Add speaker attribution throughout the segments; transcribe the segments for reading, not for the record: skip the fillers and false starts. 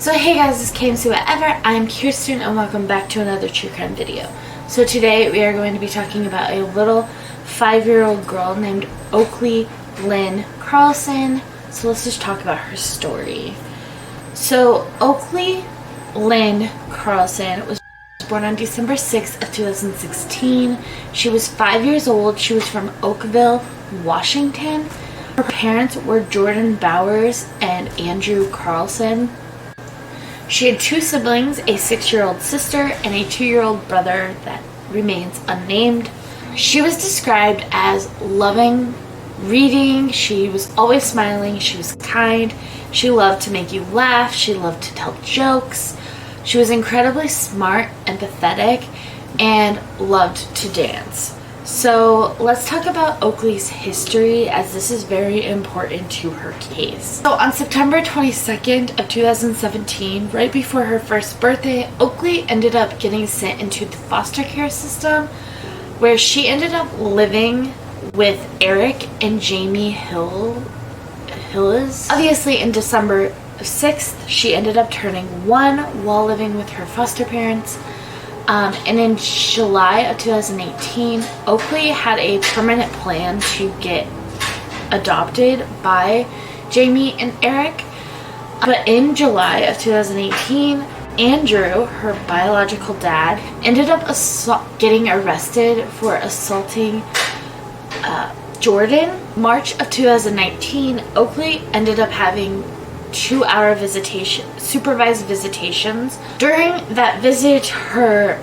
Speaker 1: So hey guys, this is KMCers. I am Kiersten and welcome back to another true crime video. So today we are going to be talking about a little 5-year-old girl named Oakley Carlson. So let's just talk about her story. So Oakley Carlson was born on December 6th of 2016. She was 5 years old. She was from Oakville, Washington. Her parents were Jordan Bowers and Andrew Carlson. She had 2 siblings, a 6-year-old sister and a 2-year-old brother that remains unnamed. She was described as loving reading. She was always smiling. She was kind. She loved to make you laugh. She loved to tell jokes. She was incredibly smart, empathetic, and loved to dance. So let's talk about Oakley's history, as this is very important to her case. So on September 22nd of 2017, right before her first birthday, Oakley ended up getting sent into the foster care system, where she ended up living with Eric and Jamie Hillis. Obviously, in December 6th, she ended up turning 1 while living with her foster parents. And in July of 2018, Oakley had a permanent plan to get adopted by Jamie and Eric. But in July of 2018, Andrew, her biological dad, ended up getting arrested for assaulting Jordan. March of 2019, Oakley ended up having 2-hour supervised visitations. During that visit, her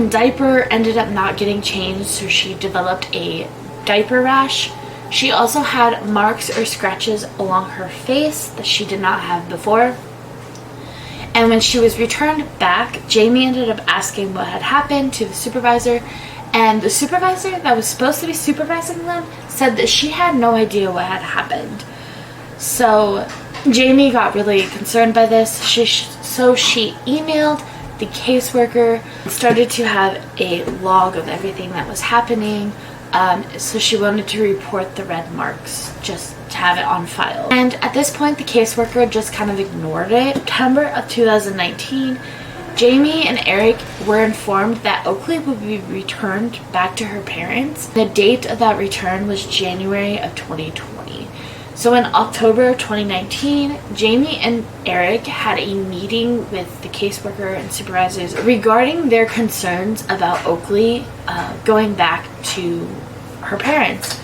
Speaker 1: diaper ended up not getting changed, so she developed a diaper rash. She also had marks or scratches along her face that she did not have before. And when she was returned back, Jamie ended up asking what had happened to the supervisor, and the supervisor that was supposed to be supervising them said that she had no idea what had happened. So Jamie got really concerned by this, so she emailed the caseworker and started to have a log of everything that was happening. So she wanted to report the red marks, just to have it on file. And at this point, the caseworker just kind of ignored it. September of 2019, Jamie and Eric were informed that Oakley would be returned back to her parents. The date of that return was January of 2020. So in October of 2019, Jamie and Eric had a meeting with the caseworker and supervisors regarding their concerns about Oakley going back to her parents.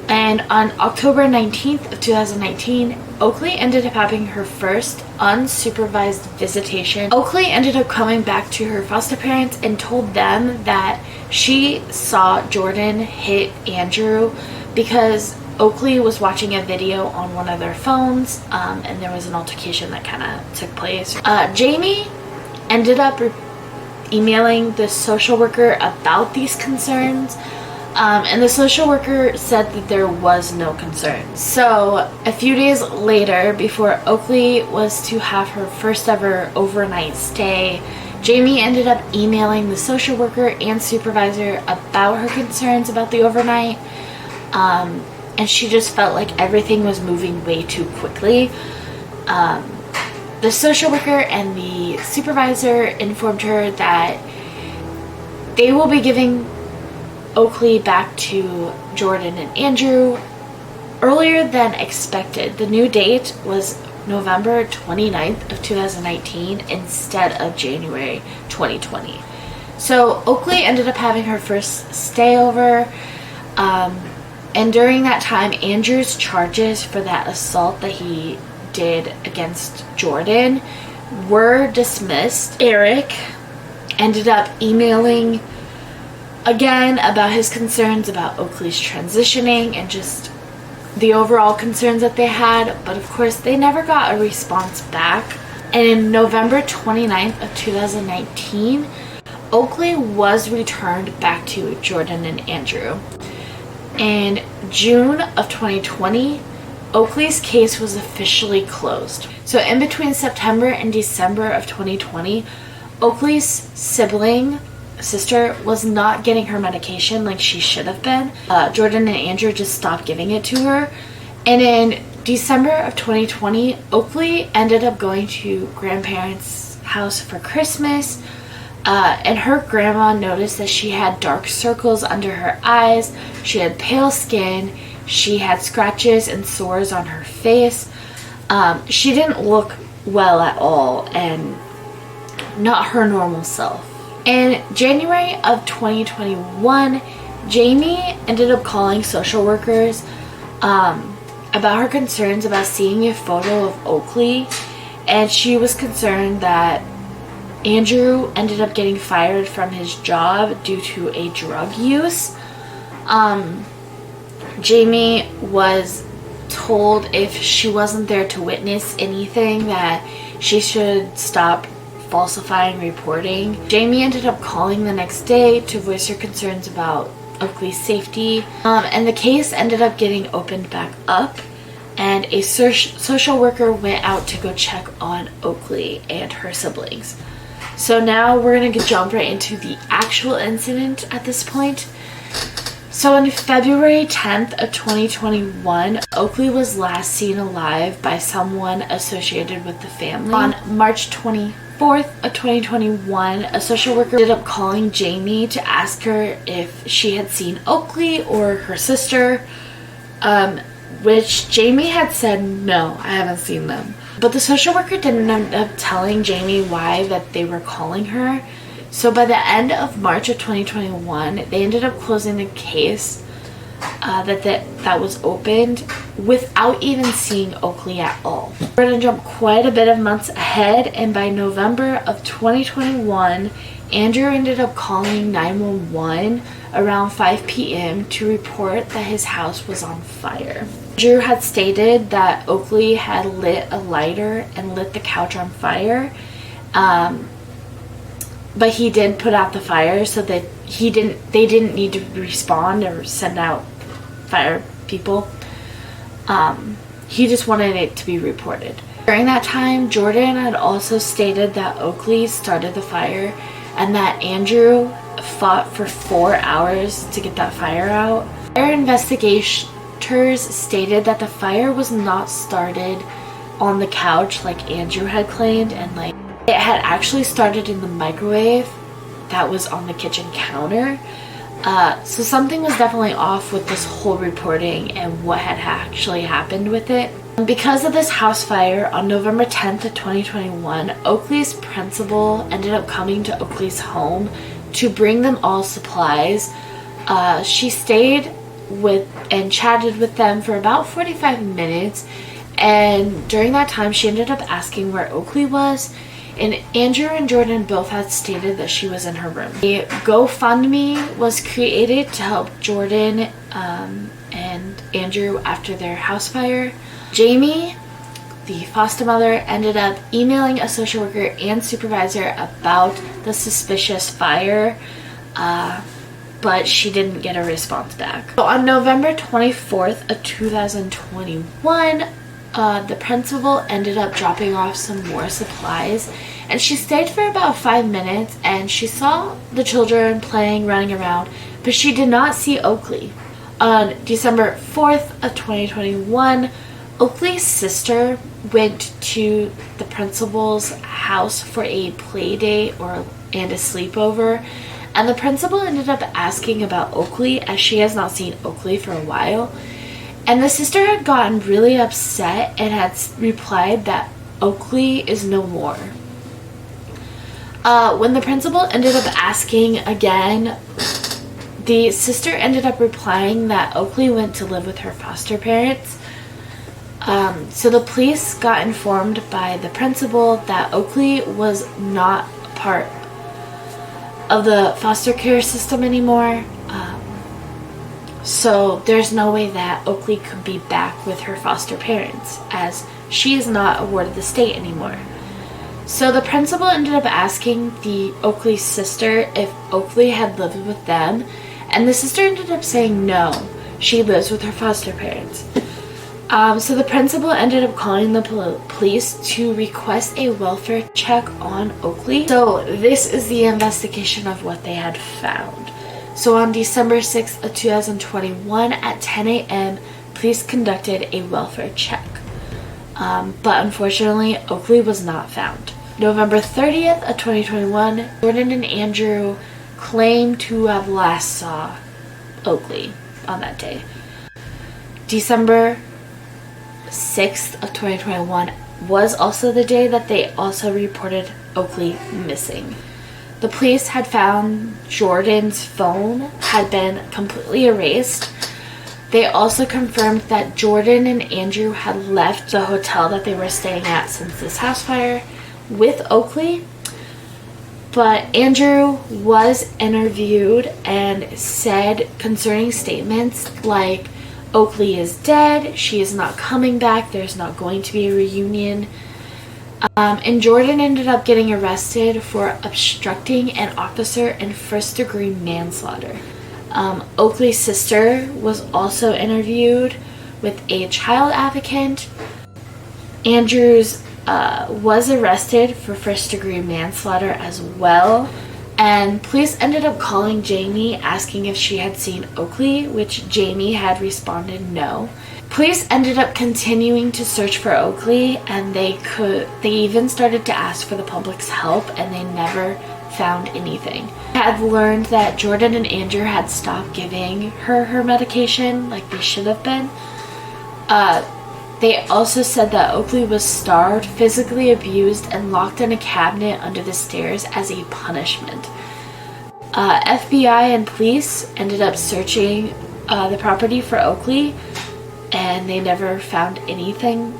Speaker 1: And on October 19th of 2019, Oakley ended up having her first unsupervised visitation. Oakley ended up coming back to her foster parents and told them that she saw Jordan hit Andrew because Oakley was watching a video on one of their phones, and there was an altercation that kind of took place. Jamie ended up emailing the social worker about these concerns, and the social worker said that there was no concern. So a few days later, before Oakley was to have her first ever overnight stay, Jamie ended up emailing the social worker and supervisor about her concerns about the overnight. And she just felt like everything was moving way too quickly. The social worker and the supervisor informed her that they will be giving Oakley back to Jordan and Andrew earlier than expected. The new date was November 29th of 2019 instead of January 2020. So Oakley ended up having her first stayover. And during that time, Andrew's charges for that assault that he did against Jordan were dismissed. Eric ended up emailing again about his concerns about Oakley's transitioning and just the overall concerns that they had, but of course they never got a response back. And in November 29th of 2019, Oakley was returned back to Jordan and Andrew. In June of 2020, Oakley's case was officially closed. So in between September and December of 2020, Oakley's sister was not getting her medication like she should have been. Jordan and Andrew just stopped giving it to her. And in December of 2020, Oakley ended up going to grandparents' house for Christmas, and her grandma noticed that she had dark circles under her eyes, she had pale skin, she had scratches and sores on her face. She didn't look well at all, and not her normal self. In January of 2021, Jamie ended up calling social workers about her concerns about seeing a photo of Oakley, and she was concerned that Andrew ended up getting fired from his job due to a drug use. Jamie was told if she wasn't there to witness anything that she should stop falsifying reporting. Jamie ended up calling the next day to voice her concerns about Oakley's safety, and the case ended up getting opened back up, and a social worker went out to go check on Oakley and her siblings. So now we're going to jump right into the actual incident at this point. So on February 10th of 2021, Oakley was last seen alive by someone associated with the family. On March 24th of 2021, a social worker ended up calling Jamie to ask her if she had seen Oakley or her sister, which Jamie had said, no, I haven't seen them. But the social worker didn't end up telling Jamie why that they were calling her. So by the end of March of 2021, they ended up closing the case that was opened without even seeing Oakley at all. We're going to jump quite a bit of months ahead, and by November of 2021, Andrew ended up calling 911 around 5 p.m. to report that his house was on fire. Andrew had stated that Oakley had lit a lighter and lit the couch on fire, but he did put out the fire so that they didn't need to respond or send out fire people. He just wanted it to be reported. During that time, Jordan had also stated that Oakley started the fire and that Andrew fought for 4 hours to get that fire out. Fire investigators stated that the fire was not started on the couch like Andrew had claimed, and like it had actually started in the microwave that was on the kitchen counter. So something was definitely off with this whole reporting and what had actually happened with it. Because of this house fire, on November 10th of 2021, Oakley's principal ended up coming to Oakley's home to bring them all supplies. She stayed with and chatted with them for about 45 minutes, and during that time she ended up asking where Oakley was, and Andrew and Jordan both had stated that she was in her room. A GoFundMe was created to help Jordan and Andrew after their house fire. Jamie, the foster mother, ended up emailing a social worker and supervisor about the suspicious fire, but she didn't get a response back. So on November 24th of 2021, the principal ended up dropping off some more supplies, and she stayed for about 5 minutes, and she saw the children playing, running around, but she did not see Oakley. On December 4th of 2021, Oakley's sister went to the principal's house for a play date and a sleepover, and the principal ended up asking about Oakley, as she has not seen Oakley for a while. And the sister had gotten really upset and had replied that Oakley is no more. When the principal ended up asking again, the sister ended up replying that Oakley went to live with her foster parents. So the police got informed by the principal that Oakley was not a part of the foster care system anymore. So there's no way that Oakley could be back with her foster parents, as she is not a ward of the state anymore. So the principal ended up asking the Oakley's sister if Oakley had lived with them, and the sister ended up saying no, she lives with her foster parents. So the principal ended up calling the police to request a welfare check on Oakley. So this is the investigation of what they had found. So on December 6th of 2021 at 10 a.m., police conducted a welfare check. but unfortunately, Oakley was not found. November 30th of 2021, Jordan and Andrew claimed to have last saw Oakley on that day. December 6th of 2021 was also the day that they also reported Oakley missing. The police had found Jordan's phone had been completely erased. They also confirmed that Jordan and Andrew had left the hotel that they were staying at since this house fire with Oakley. But Andrew was interviewed and said concerning statements like, Oakley is dead, she is not coming back, there's not going to be a reunion. And Jordan ended up getting arrested for obstructing an officer in first-degree manslaughter. Oakley's sister was also interviewed with a child advocate. Andrews was arrested for first-degree manslaughter as well. And police ended up calling Jamie asking if she had seen Oakley, which Jamie had responded no. Police ended up continuing to search for Oakley, and they even started to ask for the public's help, and they never found anything. They had learned that Jordan and Andrew had stopped giving her medication like they should have been. They also said that Oakley was starved, physically abused, and locked in a cabinet under the stairs as a punishment. FBI and police ended up searching the property for Oakley, and they never found anything.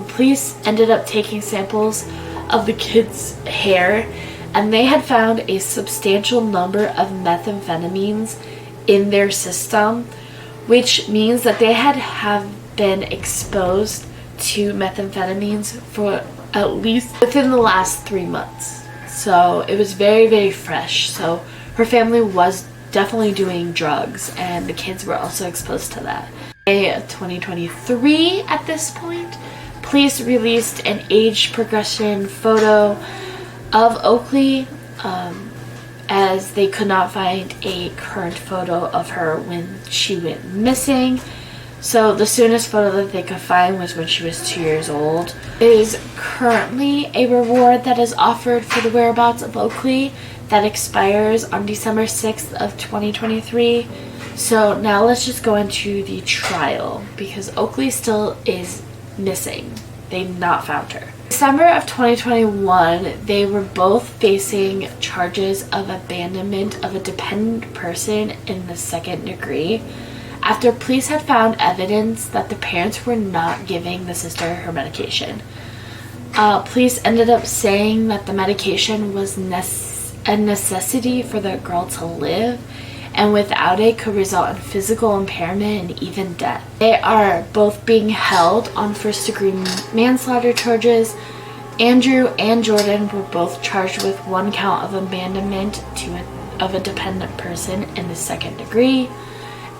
Speaker 1: Police ended up taking samples of the kids' hair, and they had found a substantial number of methamphetamines in their system, which means that they have been exposed to methamphetamines for at least within the last 3 months. So it was very, very fresh. So her family was definitely doing drugs, and the kids were also exposed to that. In 2023, at this point, police released an age progression photo of Oakley, as they could not find a current photo of her when she went missing. So the soonest photo that they could find was when she was 2 years old. There is currently a reward that is offered for the whereabouts of Oakley that expires on December 6th of 2023. So now let's just go into the trial, because Oakley still is missing. They've not found her. December of 2021, they were both facing charges of abandonment of a dependent person in the 2nd degree, after police had found evidence that the parents were not giving the sister her medication. Police ended up saying that the medication was a necessity for the girl to live, and without it could result in physical impairment and even death. They are both being held on first-degree manslaughter charges. Andrew and Jordan were both charged with 1 count of abandonment of a dependent person in the 2nd degree,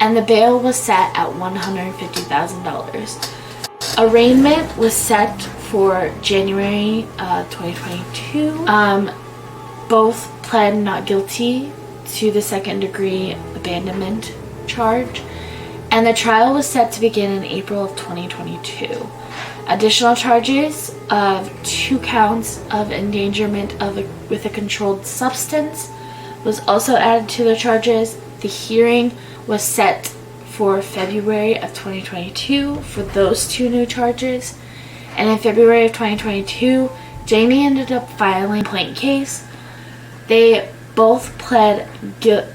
Speaker 1: and the bail was set at $150,000. Arraignment was set for January 2022. Both pled not guilty to the 2nd degree abandonment charge, and the trial was set to begin in April of 2022. Additional charges of 2 counts of endangerment with a controlled substance was also added to the charges. The hearing was set for February of 2022 for those 2 new charges, and in February of 2022, Jamie ended up filing a complaint case. They both pled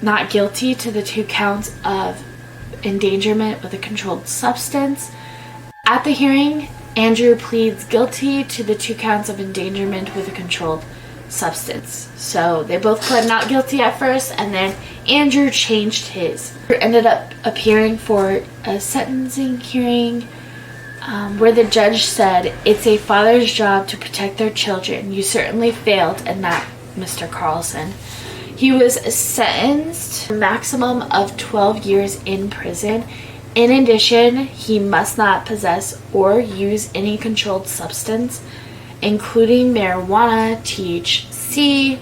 Speaker 1: not guilty to the 2 counts of endangerment with a controlled substance. At the hearing, Andrew pleads guilty to the 2 counts of endangerment with a controlled substance. So they both pled not guilty at first, and then Andrew changed his. He ended up appearing for a sentencing hearing where the judge said, "It's a father's job to protect their children. You certainly failed in that, Mr. Carlson." He was sentenced to a maximum of 12 years in prison. In addition, he must not possess or use any controlled substance, including marijuana, THC,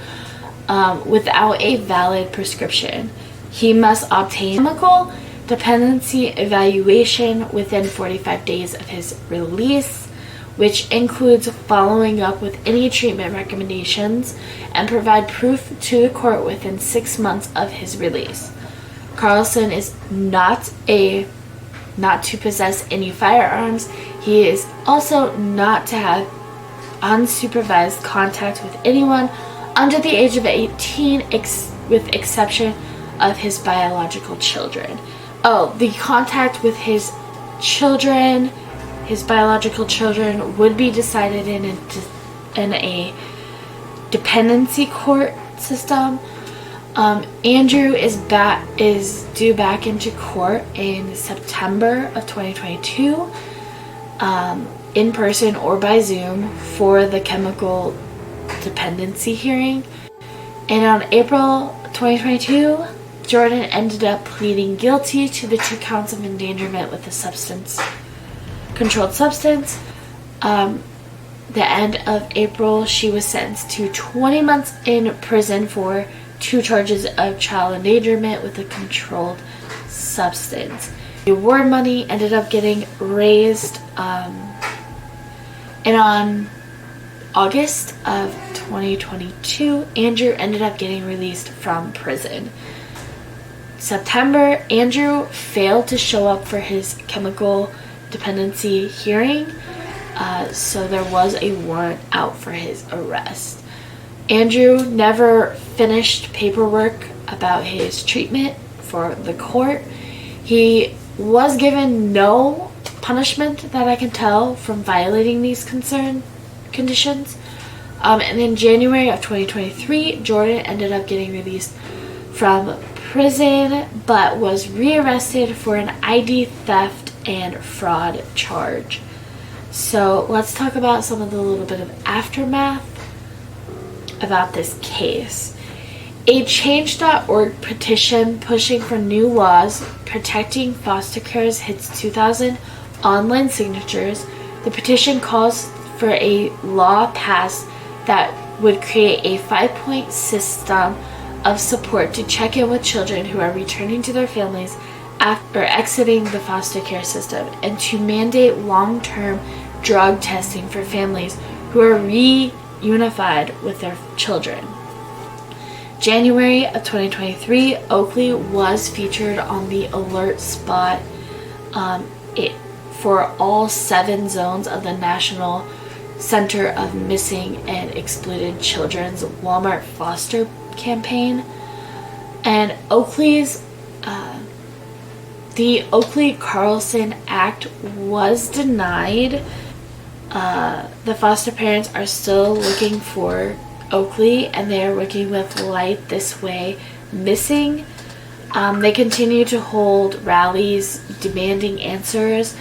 Speaker 1: without a valid prescription. He must obtain chemical dependency evaluation within 45 days of his release. which includes following up with any treatment recommendations and provide proof to the court within 6 months of his release. Carlson is not to possess any firearms. He is also not to have unsupervised contact with anyone under the age of 18, with exception of his biological children. Oh, the contact with his biological children would be decided in a dependency court system. Andrew is due back into court in September of 2022, in person or by Zoom, for the chemical dependency hearing. And on April 2022, Jordan ended up pleading guilty to the 2 counts of endangerment with a controlled substance. The end of April, she was sentenced to 20 months in prison for 2 charges of child endangerment with a controlled substance. The award money ended up getting raised, and on August of 2022, Andrew ended up getting released from prison. September, Andrew failed to show up for his chemical dependency hearing, so there was a warrant out for his arrest. Andrew never finished paperwork about his treatment for the court. He was given no punishment that I can tell from violating these conditions. And in January of 2023, Jordan ended up getting released from prison, but was rearrested for an ID theft and fraud charge. So let's talk about some of the little bit of aftermath about this case. A Change.org petition pushing for new laws protecting foster carers hits 2,000 online signatures. The petition calls for a law passed that would create a 5-point system of support to check in with children who are returning to their families after exiting the foster care system, and to mandate long-term drug testing for families who are reunified with their children. January of 2023, Oakley was featured on the alert spot for all 7 zones of the National Center of Missing and Exploited Children's Walmart Foster campaign. And the Oakley Carlson Act was denied. The foster parents are still looking for Oakley, and they are working with Light This Way Missing. They continue to hold rallies demanding answers,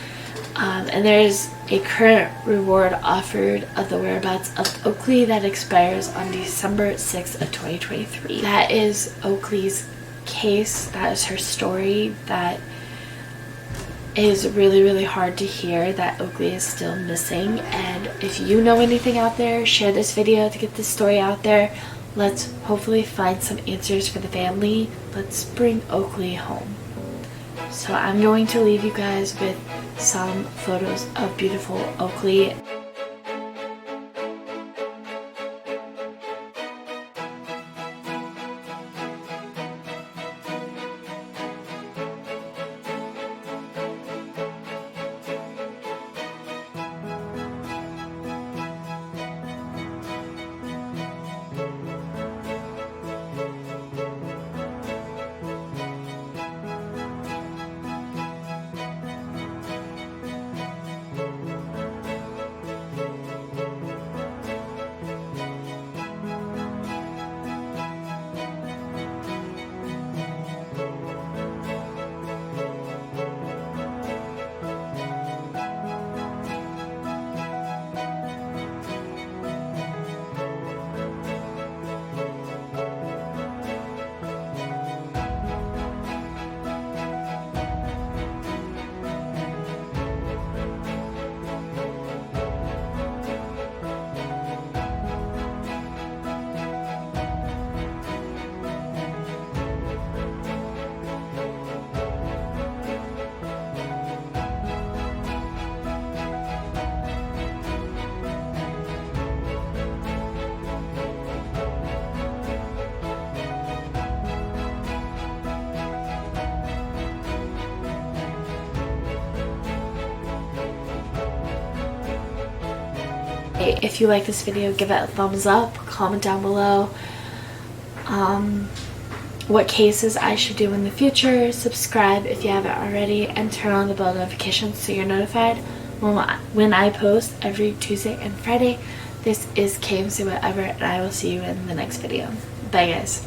Speaker 1: and there's a current reward offered of the whereabouts of Oakley that expires on December 6th of 2023. That is Oakley's case. That is her story. That is really, really hard to hear, that Oakley is still missing. And if you know anything out there, share this video to get this story out there. Let's hopefully find some answers for the family. Let's bring Oakley home. So I'm going to leave you guys with some photos of beautiful Oakley. say, if you like this video, give it a thumbs up, comment down below what cases I should do in the future, subscribe if you haven't already, and turn on the bell notifications so you're notified when I post every Tuesday and Friday. This is KMC Whatever, and I will see you in the next video. Bye guys.